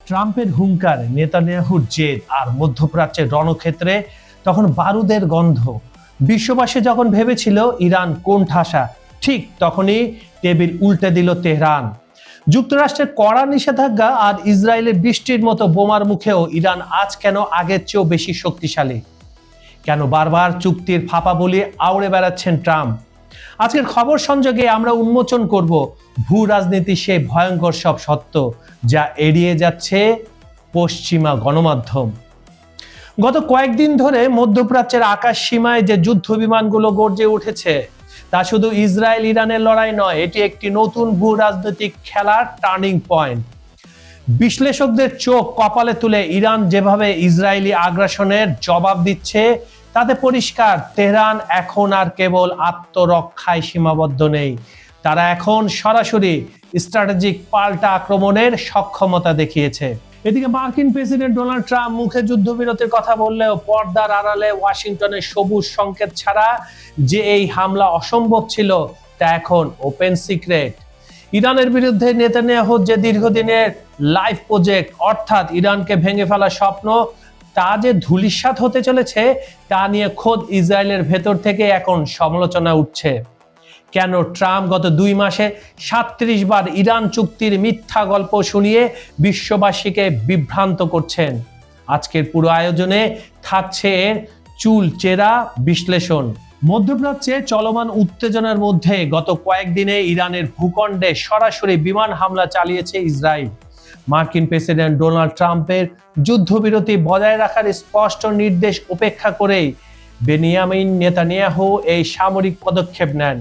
ট্রাম্পের হুঙ্কার, নেতানিয়াহুর জেদ আর মধ্যপ্রাচ্যের রণক্ষেত্রে তখন বারুদের গন্ধ। বিশ্ববাসী যখন ভেবেছিল ইরান কোণঠাসা, ঠিক তখনই টেবিল উল্টে দিল তেহরান। যুক্তরাষ্ট্রের কড়া নিষেধাজ্ঞা আর ইসরায়েলের বৃষ্টির মতো বোমার মুখেও ইরান আজ কেন আগের চেয়েও বেশি শক্তিশালী? কেন বারবার চুক্তির ফাঁপা বলি আউড়ে বেড়াচ্ছেন ট্রাম্প? আজকের খবর সংযোগে আমরা উন্মোচন করব ভূ রাজনীতির সেই ভয়ঙ্কর সব সত্য যা এড়িয়ে যাচ্ছে পশ্চিমা গণমাধ্যম। গত কয়েকদিন ধরে মধ্যপ্রাচ্যের আকাশ সীমায় যে যুদ্ধ বিমানগুলো গর্জে উঠেছে তা শুধু ইসরায়েল ইরানের লড়াই নয়, এটি একটি নতুন ভূ রাজনৈতিক খেলার টার্নিং পয়েন্ট। বিশ্লেষকদের চোখ কপালে তুলে ইরান যেভাবে ইসরায়েলি আগ্রাসনের জবাব দিচ্ছে তাতে পরিষ্কার তেহরান এখন আর কেবল আত্মরক্ষায় সীমাবদ্ধ নেই, তারা এখন সরাসরি স্ট্র্যাটেজিক পাল্টা আক্রমণের সক্ষমতা দেখিয়েছে। এদিকে মার্কিন প্রেসিডেন্ট ডোনাল্ড ট্রাম্প মুখে যুদ্ধবিরতির কথা বললেও পর্দার আড়ালে ওয়াশিংটনের সবুজ সংকেত ছাড়া যে এই হামলা অসম্ভব ছিল তা এখন ওপেন সিক্রেট। ইরানের বিরুদ্ধে নেতানিয়াহুর যে দীর্ঘদিনের লাইফ প্রজেক্ট, অর্থাৎ ইরানকে ভেঙে ফেলার স্বপ্ন, তা যে ধূলিসাৎ হতে চলেছে তা নিয়ে খোদ ইসরায়েলের ভেতর থেকে এখন সমালোচনা উঠছে। কেন ট্রাম্প গত 2 মাসে 37 বার ইরান চুক্তির মিথ্যা গল্প শুনিয়ে বিশ্ববাসীকে বিভ্রান্ত করছেন? আজকের পুরো আয়োজনে থাকছে এর চুলচেরা বিশ্লেষণ। মধ্যপ্রাচ্যে চলমান উত্তেজনার মধ্যে গত কয়েকদিনে ইরানের ভূখণ্ডে সরাসরি বিমান হামলা চালিয়েছে ইসরায়েল। মার্কিন প্রেসিডেন্ট ডোনাল্ড ট্রাম্পের যুদ্ধবিরতি বজায় রাখার স্পষ্ট নির্দেশ উপেক্ষা করেই বেনিয়ামিন নেতানিয়াহু এই সামরিক পদক্ষেপ নেন।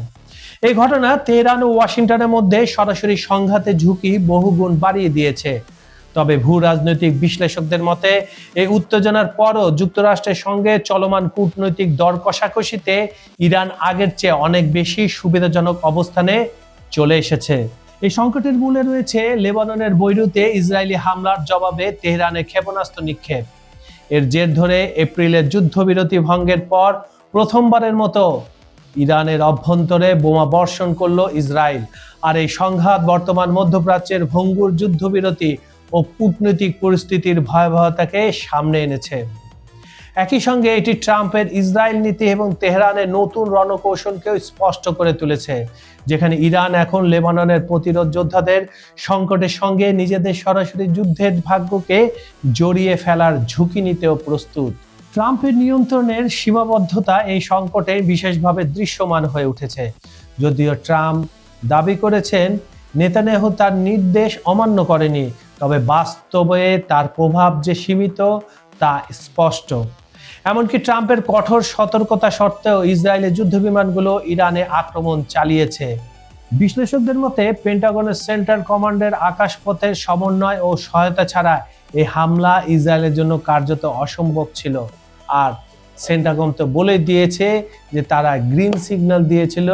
এই ঘটনা তেহরান ও ওয়াশিংটনের মধ্যে সরাসরি সংঘাতের ঝুঁকি বহুগুণ বাড়িয়ে দিয়েছে। তবে ভূ রাজনৈতিক বিশ্লেষকদের মতে এই উত্তেজনার পরও যুক্তরাষ্ট্রের সঙ্গে চলমান কূটনৈতিক দর কষাকষিতে ইরান আগের চেয়ে অনেক বেশি সুবিধাজনক অবস্থানে চলে এসেছে। এই সংকটের মূলে রয়েছে লেবাননের বৈরুতে ইসরায়েলি হামলার জবাবে তেহরানের ক্ষেপণাস্ত্র নিক্ষেপ। এর জের ধরে এপ্রিলের যুদ্ধবিরতি ভঙ্গের পর প্রথমবারের মতো ইরানের অভ্যন্তরে বোমা বর্ষণ করল ইসরায়েল। আর এই সংঘাত বর্তমান মধ্যপ্রাচ্যের ভঙ্গুর যুদ্ধবিরতি ও কূটনৈতিক পরিস্থিতির ভয়াবহতাকে সামনে এনেছে। একই সঙ্গে এটি ট্রাম্পের ইসরায়েল নীতি এবং তেহরানের নতুন রণকৌশলকেও স্পষ্ট করে তুলেছে, যেখানে ইরান এখন লেবাননের প্রতিরোধ যোদ্ধাদের সংকটের সঙ্গে নিজেদের সরাসরি যুদ্ধের ভাগ্যকে জড়িয়ে ফেলার ঝুঁকি নিতেও প্রস্তুত। ট্রাম্পের নিয়ন্ত্রণের সীমাবদ্ধতা এই সংকটে বিশেষভাবে দৃশ্যমান হয়ে উঠেছে। যদিও ট্রাম্প দাবি করেছেন নেতানিয়াহু তার নির্দেশ অমান্য করেনি, তবে বাস্তবে তার প্রভাব যে সীমিত তা স্পষ্ট। এমনকি ট্রাম্পের কঠোর সতর্কতা সত্ত্বেও ইসরায়েলের যুদ্ধবিমানগুলো ইরানে আক্রমণ চালিয়েছে। বিশ্লেষকদের মতে পেন্টাগনের সেন্ট্রাল কমান্ডের আকাশপথের সমন্বয় ও সহায়তা ছাড়া এই হামলা ইসরায়েলের জন্য কার্যত অসম্ভব ছিল। আর সেন্টাগম তো বলে দিয়েছে যে তারা গ্রিন সিগন্যাল দিয়েছিল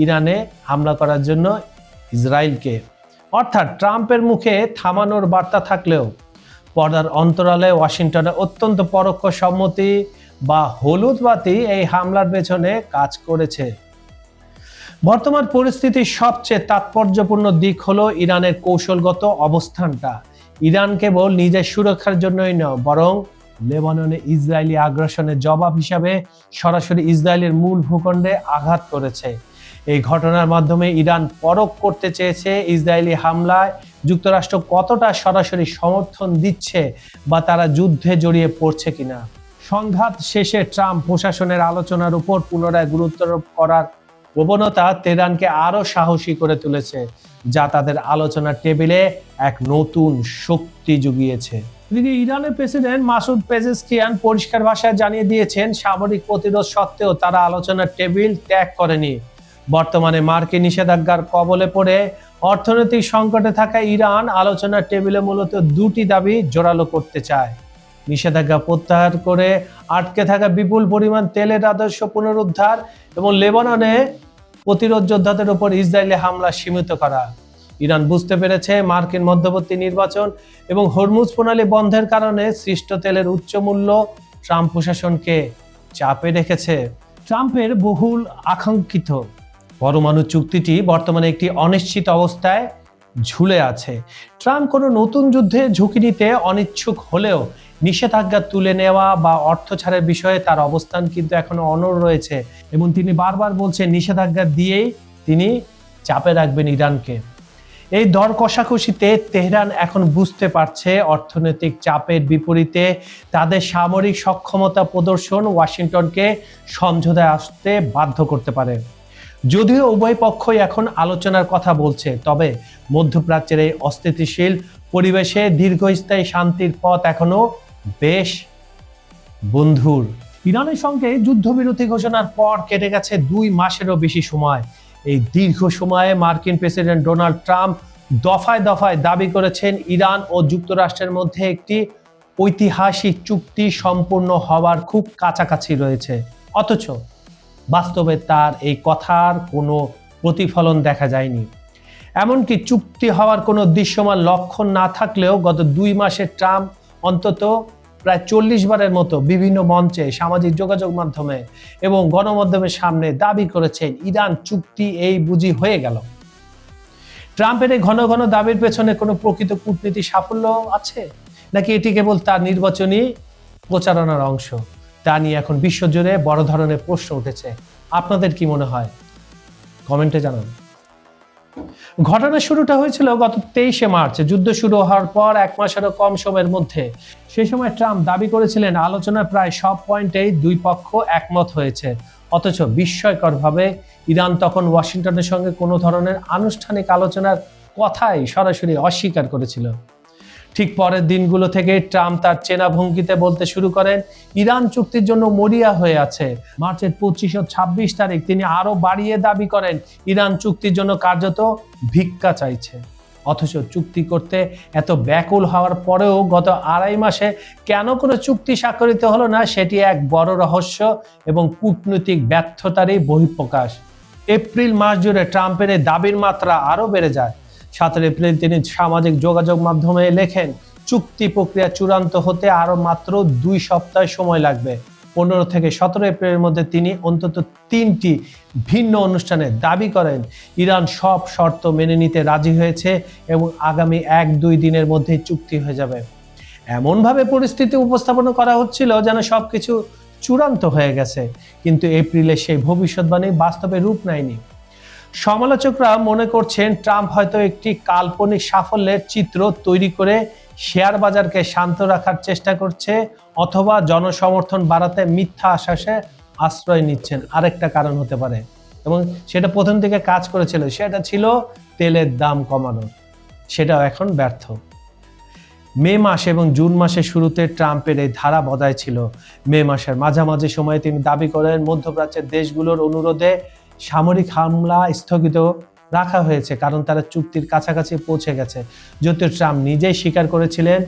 ইরানে হামলা করার জন্য ইসরায়েলকে। অর্থাৎ ট্রাম্পের মুখে থামানোর বার্তা থাকলেও পর্দার অন্তরালে ওয়াশিংটনের অত্যন্ত পরোক্ষ সম্মতি বা হলুদ বাতি এই হামলার পেছনে কাজ করেছে। বর্তমান পরিস্থিতির সবচেয়ে তাৎপর্যপূর্ণ দিক হলো ইরানের কৌশলগত অবস্থানটা। ইরান কেবল নিজের সুরক্ষার জন্যই নয়, বরং লেবাননে ইসরায়েলি আগ্রাসনের জবাব হিসাবে সরাসরি ইসরায়েলের মূল ভূখণ্ডে আঘাত করেছে। এই ঘটনার মাধ্যমে ইরান পরখ করতে চেয়েছে ইসরায়েলি হামলায় যুক্তরাষ্ট্র কতটা সরাসরি সমর্থন দিচ্ছে বা তারা যুদ্ধে জড়িয়ে পড়ছে কিনা। সংঘাত শেষে ট্রাম্প প্রশাসনের আলোচনার উপর পুনরায় গুরুত্ব করার প্রবণতা তেহরানকে আরো সাহসী করে তুলেছে, যা তাদের আলোচনার টেবিলে এক নতুন শক্তি জুগিয়েছে। এদিকে ইরানের প্রেসিডেন্ট মাসুদ পেজেশকিয়ান পরিষ্কার ভাষায় জানিয়ে দিয়েছেন সামরিক প্রতিরোধ সত্ত্বেও তারা আলোচনার টেবিল ত্যাগ করেনি। বর্তমানে মার্কিন নিষেধাজ্ঞার কবলে পড়ে অর্থনৈতিক সংকটে থাকা ইরান আলোচনার টেবিলে মূলত 2টি দাবি জোরালো করতে চায়: নিষেধাজ্ঞা প্রত্যাহার করে আটকে থাকা বিপুল পরিমাণ তেলের আদর্শ পুনরুদ্ধার এবং লেবাননে প্রতিরোধ যোদ্ধাদের উপর ইসরায়েলি হামলা সীমিত করা। ইরান বুঝতে পেরেছে মার্কিন মধ্যবর্তী নির্বাচন এবং হরমুজ প্রণালী বন্ধের কারণে সৃষ্ট তেলের উচ্চ মূল্য ট্রাম্প প্রশাসনকে চাপে রেখেছে। ট্রাম্পের বহুল আকাঙ্ক্ষিত পরমাণু চুক্তিটি বর্তমানে একটি অনিশ্চিত অবস্থায় ঝুলে আছে। ট্রাম্প কোনো নতুন যুদ্ধে ঝুঁকি নিতে অনিচ্ছুক হলেও নিষেধাজ্ঞা তুলে নেওয়া বা অর্থ ছাড়ের বিষয়ে তার অবস্থান কিন্তু এখনো অনড় রয়েছে এবং তিনি বারবার বলছেন নিষেধাজ্ঞা দিয়েই তিনি চাপে রাখবেন ইরানকে। এই দর কষাকষিতে তেহরান এখন বুঝতে পারছে অর্থনৈতিক চাপের বিপরীতে তাদের সামরিক সক্ষমতা প্রদর্শন ওয়াশিংটনকে সমঝোতায় আসতে বাধ্য করতে পারে। যদিও উভয় পক্ষই এখন আলোচনার কথা বলছে, তবে মধ্যপ্রাচ্যের এই অস্থিতিশীল পরিবেশে দীর্ঘস্থায়ী শান্তির পথ এখনো বেশ বন্ধুর। ইরানের সঙ্গে যুদ্ধবিরতি ঘোষণার পর কেটে গেছে 2 মাসেরও বেশি সময়। এই দীর্ঘ সময়ে মার্কিন প্রেসিডেন্ট ডোনাল্ড ট্রাম্প দফায় দফায় দাবি করেছেন ইরান ও যুক্তরাষ্ট্রের মধ্যে একটি ঐতিহাসিক চুক্তি সম্পূর্ণ হওয়ার খুব কাছাকাছি রয়েছে, অথচ বাস্তবে তার এই কথার কোনো প্রতিফলন দেখা যায়নি। এমনকি চুক্তি হওয়ার কোনো দৃশ্যমান লক্ষণ না থাকলেও গত 2 মাসে ট্রাম্প অন্তত প্রায় 40 বারের মতো বিভিন্ন মঞ্চে, সামাজিক যোগাযোগ মাধ্যমে এবং গণমাধ্যমের সামনে দাবি করেছেন ইরান চুক্তি এই বুঝি হয়ে গেল। ট্রাম্পের এই ঘন ঘন দাবির পেছনে কোনো প্রকৃত কূটনীতি সাফল্য আছে নাকি এটি কেবল তার নির্বাচনী প্রচারণার অংশ, তা নিয়ে এখন বিশ্বজুড়ে বড় ধরনের প্রশ্ন উঠেছে। আপনাদের কি মনে হয়? কমেন্টে জানান। ঘটনার শুরুটা হয়েছিল গত 23শে মার্চ, যুদ্ধ শুরু হওয়ার পর 1 মাসেরও কম সময়ের মধ্যে। সেই সময় ট্রাম্প দাবি করেছিলেন আলোচনার প্রায় সব পয়েন্টেই 2 পক্ষ একমত হয়েছে, অথচ বিস্ময়করভাবে ইরান তখন ওয়াশিংটনের সঙ্গে কোনো ধরনের আনুষ্ঠানিক আলোচনার কথাই সরাসরি অস্বীকার করেছিল। ঠিক পরের দিনগুলো থেকে ট্রাম্প তার চেনা ভঙ্গিতে বলতে শুরু করেন ইরান চুক্তির জন্য মরিয়া হয়ে আছে। মার্চের 25 ও 26 তারিখ তিনি আরো বাড়িয়ে দাবি করেন ইরান চুক্তির জন্য কার্যত ভিক্ষা চাইছে। অথচ চুক্তি করতে এত ব্যাকুল হওয়ার পরেও গত 2.5 মাসে কেন কোনো চুক্তি স্বাক্ষরিত হলো না, সেটি এক বড় রহস্য এবং কূটনৈতিক ব্যর্থতারই বহিঃপ্রকাশ। এপ্রিল মাস জুড়ে ট্রাম্পের এই দাবির মাত্রা আরও বেড়ে যায়। 7 এপ্রিল তিনি সামাজিক যোগাযোগ মাধ্যমে লেখেন চুক্তি প্রক্রিয়া চূড়ান্ত হতে আরো মাত্র 2 সপ্তাহ সময় লাগবে। 15 থেকে 17 এপ্রিলের মধ্যে তিনি অন্তত 3টি ভিন্ন অনুষ্ঠানে দাবি করেন ইরান সব শর্ত মেনে নিতে রাজি হয়েছে এবং আগামী 1-2 দিনের মধ্যেই চুক্তি হয়ে যাবে। এমনভাবে পরিস্থিতি উপস্থাপন করা হচ্ছিল যেন সবকিছু চূড়ান্ত হয়ে গেছে, কিন্তু এপ্রিলে সেই ভবিষ্যৎবাণী বাস্তবে রূপ নেয়নি। সমালোচকরা মনে করছেন ট্রাম্প হয়তো একটি কাল্পনিক সাফল্যের চিত্র তৈরি করে শেয়ার বাজারকে শান্ত রাখার চেষ্টা করছে, অথবা জনসমর্থন বাড়াতে মিথ্যা আশ্বাসে আশ্রয় নিচ্ছেন। আরেকটা কারণ হতে পারে, এবং সেটা প্রথম থেকে কাজ করেছিল, সেটা ছিল তেলের দাম কমানোর। সেটাও এখন ব্যর্থ। মে মাস এবং জুন মাসের শুরুতে ট্রাম্পের এই ধারা বজায় ছিল। মে মাসের মাঝামাঝি সময়ে তিনি দাবি করেন মধ্যপ্রাচ্যের দেশগুলোর অনুরোধে সামরিক হামলা স্থগিত রাখা হয়েছে কারণ তারা চুক্তির কাছাকাছি পৌঁছে গেছে। যদিও ট্রাম্প নিজেই স্বীকার করেছিলেন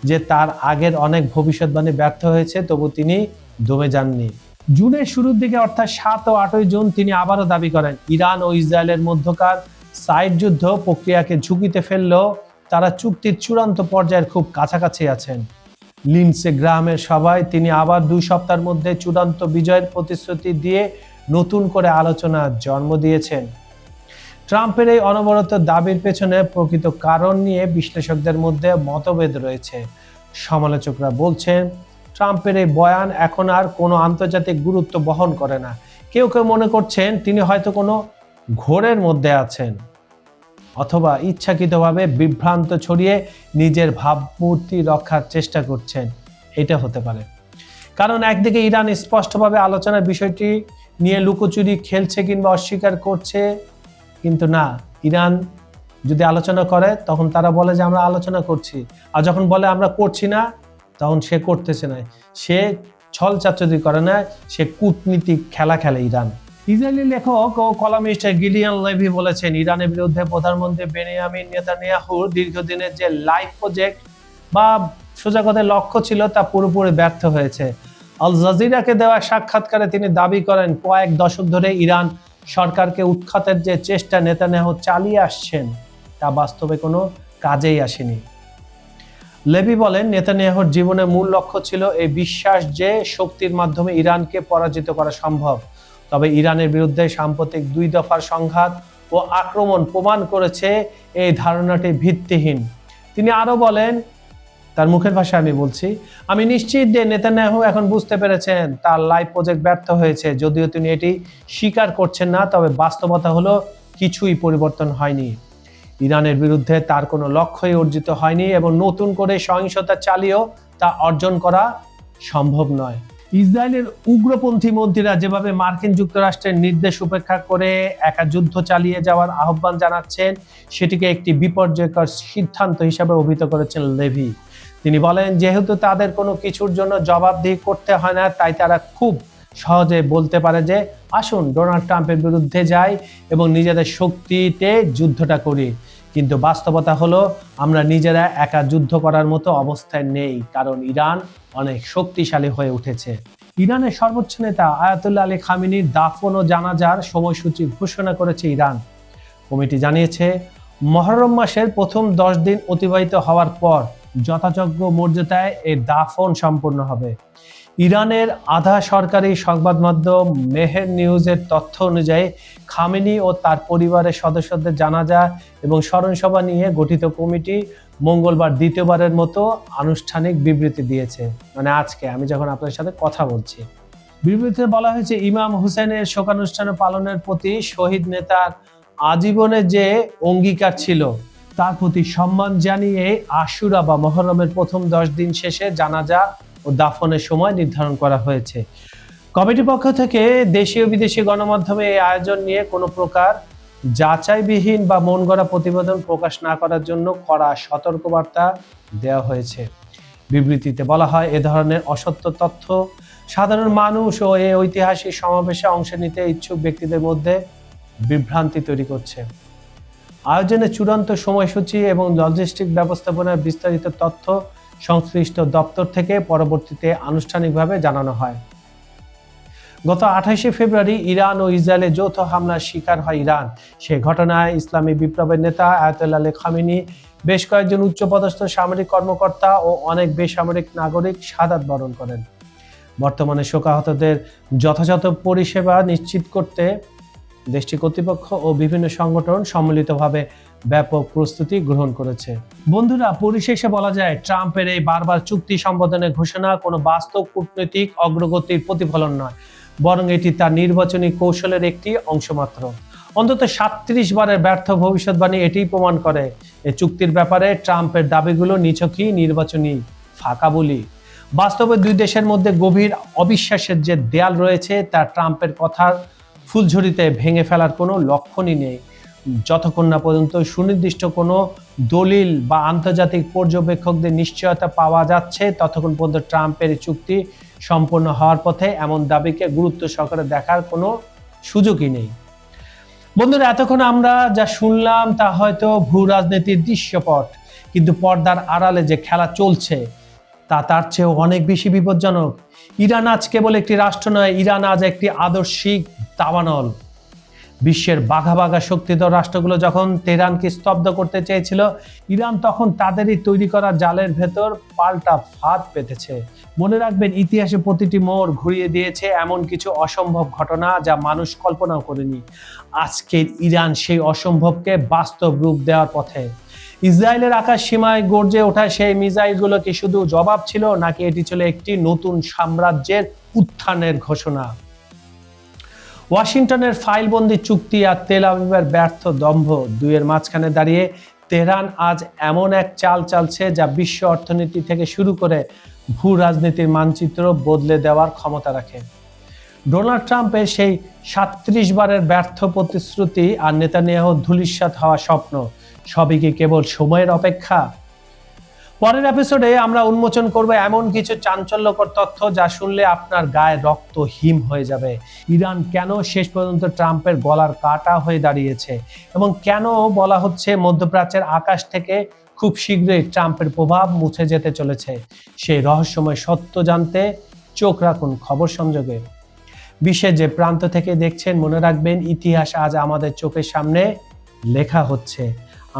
যে তার আগের অনেক ভবিষ্যৎবাণী ব্যর্থ হয়েছে, তবু তিনি দমে যাননি। জুনের শুরুর দিকে অর্থাৎ 7 ও 8 জুন তিনি আবারও দাবি করেন ইরান ও ইসরায়েলের মধ্যকার সাইড যুদ্ধ প্রক্রিয়াকে ঝুঁকিতে ফেললেও তারা চুক্তির চূড়ান্ত পর্যায়ের খুব কাছাকাছি আছেন। লিন্ডসে গ্রাহামের সভায় তিনি আবার 2 সপ্তাহের মধ্যে চূড়ান্ত বিজয়ের প্রতিশ্রুতি দিয়ে নতুন করে আলোচনার জন্ম দিয়েছেন। ট্রাম্পের এই অনবরত দাবির পেছনে প্রকৃত কারণ নিয়ে বিশ্লেষকদের মধ্যে মতভেদ রয়েছে। সমালোচকরা বলছেন ট্রাম্পের এই বয়ান এখন আর কোনো আন্তর্জাতিক গুরুত্ব বহন করে না। কেউ কেউ মনে করছেন তিনি হয়তো কোনো ঘোরের মধ্যে আছেন, অথবা ইচ্ছাকৃতভাবে বিভ্রান্ত ছড়িয়ে নিজের ভাবমূর্তি রক্ষার চেষ্টা করছেন। এটা হতে পারে, কারণ একদিকে ইরান স্পষ্টভাবে আলোচনার বিষয়টি নিয়ে লুকোচুরি খেলছে কিংবা অস্বীকার করছে, কিন্তু না, ইরান যদি আলোচনা করে তখন তারা বলে যে আমরা আলোচনা করছি, আর যখন বলে আমরা করছি না তখন সে করতেছে না। সে ছল চাতুরি করে না, সে কূটনীতিক খেলা খেলে ইরান। ইসরায়েলি লেখক ও কলামিস্ট গিলিয়ান লেভি বলেছেন ইরানের বিরুদ্ধে প্রধানমন্ত্রী বেনিয়ামিন নেতানিয়াহুর দীর্ঘদিনের যে লাইফ প্রজেক্ট বা সোজা কথায় লক্ষ্য ছিল তা পুরোপুরি ব্যর্থ হয়েছে। আল জাজিরাকে দেওয়া সাক্ষাৎকারে তিনি দাবি করেন কয়েক দশক ধরে ইরান সরকারকে উৎখাতের যে চেষ্টা নেতানিয়াহু চালিয়ে আসছেন তা বাস্তবে কোনো কাজেই আসেনি। লেভি বলেন নেতানিয়াহুর জীবনের মূল লক্ষ্য ছিল এই বিশ্বাস যে শক্তির মাধ্যমে ইরানকে পরাজিত করা সম্ভব। তবে ইরানের বিরুদ্ধে সাম্প্রতিক 2 দফার সংঘাত ও আক্রমণ প্রমাণ করেছে এই ধারণাটি ভিত্তিহীন। তিনি আরো বলেন, তার মুখের ভাষায় আমি বলছি, আমি নিশ্চিত যে নেতানিয়াহু এখন বুঝতে পেরেছেন তার লাইভ প্রজেক্ট ব্যর্থ হয়েছে। যদিও তিনি এটি স্বীকার করছেন না, তবে বাস্তবতা হলো কিছুই পরিবর্তন হয়নি। ইরানের বিরুদ্ধে তার কোনো লক্ষ্যই অর্জিত হয়নি এবং নতুন করে সহিংসতা চালিয়েও তা অর্জন করা সম্ভব নয়। ইসরায়েলের উগ্রপন্থী মন্ত্রীরা যেভাবে মার্কিন যুক্তরাষ্ট্রের নির্দেশ উপেক্ষা করে একা যুদ্ধ চালিয়ে যাওয়ার আহ্বান জানাচ্ছেন, সেটিকে একটি বিপর্যয়কর সিদ্ধান্ত হিসাবে অভিহিত করেছেন লেভি। তিনি বলেন, যেহেতু তাদের কোনো কিছুর জন্য জবাবদিহি করতে হয় না, তাই তারা খুব সহজে বলতে পারে যে আসুন ডোনাল্ড ট্রাম্পের বিরুদ্ধে যাই এবং নিজেদের শক্তিতে যুদ্ধটা করি। কিন্তু বাস্তবতা হলো আমরা নিজেরা একা যুদ্ধ করার মতো অবস্থায় নেই, কারণ ইরান অনেক শক্তিশালী হয়ে উঠেছে। ইরানের সর্বোচ্চ নেতা আয়াতুল্লাহ আলী খামেনির দাফন ও জানাজার সময়সূচি ঘোষণা করেছে ইরান। কমিটি জানিয়েছে, মুহররম মাসের প্রথম 10 দিন অতিবাহিত হওয়ার পর যথাযোগ্য মর্যাদায় এই দাফন সম্পন্ন হবে। ইরানের আধা সরকারি সংবাদ মাধ্যম মেহের নিউজের তথ্য অনুযায়ী খামেনি ও তার পরিবারের সদস্যদের জানাজা এবং স্মরণসভা নিয়ে গঠিত কমিটি মঙ্গলবার দ্বিতীয়বারের মতো আনুষ্ঠানিক বিবৃতি দিয়েছে। মানে আজকে আমি যখন আপনার সাথে কথা বলছি, বিবৃতিতে বলা হয়েছে, ইমাম হুসেনের শোকানুষ্ঠান পালনের প্রতি শহীদ নেতার আজীবনের যে অঙ্গীকার ছিল তার প্রতি সম্মান জানিয়ে আশুরা বা মুহররমের প্রথম 10 দিন শেষে জানাজা ও দাফনের সময় নির্ধারণ করা হয়েছে। কমিটির পক্ষ থেকে দেশীয় বিদেশি গণমাধ্যমে এই আয়োজন নিয়ে কোনো প্রকার যাচাইবিহীন বা মন গড়া প্রতিবেদন প্রকাশ না করার জন্য কড়া সতর্কবার্তা দেওয়া হয়েছে। বিবৃতিতে বলা হয়, এ ধরনের অসত্য তথ্য সাধারণ মানুষ ও এই ঐতিহাসিক সমাবেশে অংশ নিতে ইচ্ছুক ব্যক্তিদের মধ্যে বিভ্রান্তি তৈরি করছে। আয়োজনের চূড়ান্ত সময়সূচি এবং লজিস্টিক ব্যবস্থাপনার বিস্তারিত তথ্য সংশ্লিষ্ট দপ্তর থেকে পরবর্তীতে আনুষ্ঠানিকভাবে জানানো হয়। গত 28 ফেব্রুয়ারি ইরান ও ইসরায়েলের যৌথ হামলার শিকার হয় ইরান। সেই ঘটনায় ইসলামী বিপ্লবের নেতা আয়াতুল্লাহ আলী খামেনি, বেশ কয়েকজন উচ্চপদস্থ সামরিক কর্মকর্তা ও অনেক বেসামরিক নাগরিক শাহাদাত বরণ করেন। বর্তমানে শোকাহতদের যথাযথ পরিষেবা নিশ্চিত করতে দেশটি কর্তৃপক্ষ ও বিভিন্ন সংগঠন সম্মিলিতভাবে ব্যাপক প্রস্তুতি গ্রহণ করেছে। বন্ধুরা, পরিশেষে বলা যায়, ট্রাম্পের এই বারবার চুক্তি সম্পাদনের ঘোষণা কোনো বাস্তব কূটনৈতিক অগ্রগতির প্রতিফলন নয়, বরং এটি তার নির্বাচনী কৌশলের একটি অংশ মাত্র। অন্তত 37 বারের ব্যর্থ ভবিষ্যৎবাণী এটি প্রমাণ করে এই চুক্তির ব্যাপারে ট্রাম্পের দাবিগুলো নিছকই নির্বাচনী ফাঁকা বলি। বাস্তবে দুই দেশের মধ্যে গভীর অবিশ্বাসের যে দেয়াল রয়েছে তা ট্রাম্পের কথার ফুলঝুরিতে ভেঙে ফেলার কোনো লক্ষণই নেই। যতক্ষণ না পর্যন্ত সুনির্দিষ্ট কোনো দলিল বা আন্তর্জাতিক পর্যবেক্ষকদের নিশ্চয়তা পাওয়া যাচ্ছে, ততক্ষণ পর্যন্ত ট্রাম্পের চুক্তি সম্পন্ন হওয়ার পথে এমন দাবিকে গুরুত্ব সহকারে দেখার কোনো সুযোগই নেই। বন্ধুরা, এতক্ষণ আমরা যা শুনলাম তা হয়তো ভূ রাজনীতির দৃশ্যপট, কিন্তু পর্দার আড়ালে যে খেলা চলছে তা তার চেয়েও অনেক বেশি বিপজ্জনক। ইরান আজ কেবল একটি রাষ্ট্র নয়, ইরান আজ একটি আদর্শিক দাবানল। বিশ্বের বাঘা বাঘা শক্তিধর রাষ্ট্রগুলো যখন তেহরানকে স্তব্ধ করতে চেয়েছিল, ইরান তখন তাদেরই তৈরি করা জালের ভেতর পাল্টা ফাঁদ পেতেছে। মনে রাখবেন, ইতিহাসে প্রতিটি মোড় ঘুরিয়ে দিয়েছে এমন কিছু অসম্ভব ঘটনা যা মানুষ কল্পনাও করেনি। আজকের ইরান সেই অসম্ভবকে বাস্তব রূপ দেওয়ার পথে। ইসরায়েলের আকাশ সীমায় গর্জে ওঠা সেই মিসাইলগুলো কি শুধু জবাব ছিল, নাকি এটি ছিল একটি নতুন সাম্রাজ্যের উত্থানের ঘোষণা? ওয়াশিংটনের ফাইলবন্দি চুক্তি আর তেল আবিবের ব্যর্থ দম্ভ, দুইয়ের মাঝখানে দাঁড়িয়ে তেহরান আজ এমন এক চাল চালছে যা বিশ্ব অর্থনীতি থেকে শুরু করে ভূ রাজনীতির মানচিত্র বদলে দেওয়ার ক্ষমতা রাখে। ডোনাল্ড ট্রাম্পের সেই 37 বারের ব্যর্থ প্রতিশ্রুতি আর নেতানিয়াহু ধূলিসাৎ হওয়া স্বপ্ন, সবই কি কেবল সময়ের অপেক্ষা? পরের এপিসোডে আমরা উন্মোচন করব এমন কিছু চাঞ্চল্যকর তথ্য যা শুনলে আপনার গায়ে রক্ত হিম হয়ে যাবে। ইরান কেন শেষ পর্যন্ত ট্রাম্পের গলার কাটা হয়ে দাঁড়িয়েছে এবং কেন বলা হচ্ছে মধ্যপ্রাচ্যের আকাশ থেকে খুব শীঘ্রই ট্রাম্পের প্রভাব মুছে যেতে চলেছে। সেই রহস্যময় সত্য জানতে চোখ রাখুন খবর সংযোগে। বিশ্বের যে প্রান্ত থেকে দেখছেন, মনে রাখবেন, ইতিহাস আজ আমাদের চোখের সামনে লেখা হচ্ছে।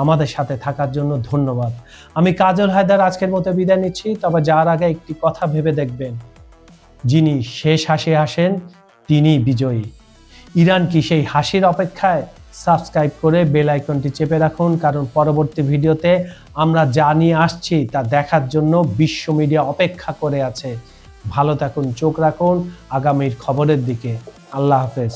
আমাদের সাথে থাকার জন্য ধন্যবাদ। আমি কাজল হায়দার আজকের মতো বিদায় নিচ্ছি। তবে যাওয়ার আগে একটি কথা ভেবে দেখবেন, যিনি শেষ হাসি হাসেন তিনি বিজয়ী। ইরান কি সেই হাসির অপেক্ষায়? সাবস্ক্রাইব করে বেল আইকনটি চেপে রাখুন, কারণ পরবর্তী ভিডিওতে আমরা যা নিয়ে আসছি তা দেখার জন্য বিশ্ব মিডিয়া অপেক্ষা করে আছে। ভালো থাকুন, চোখ রাখুন আগামীর খবরের দিকে। আল্লাহ হাফেজ।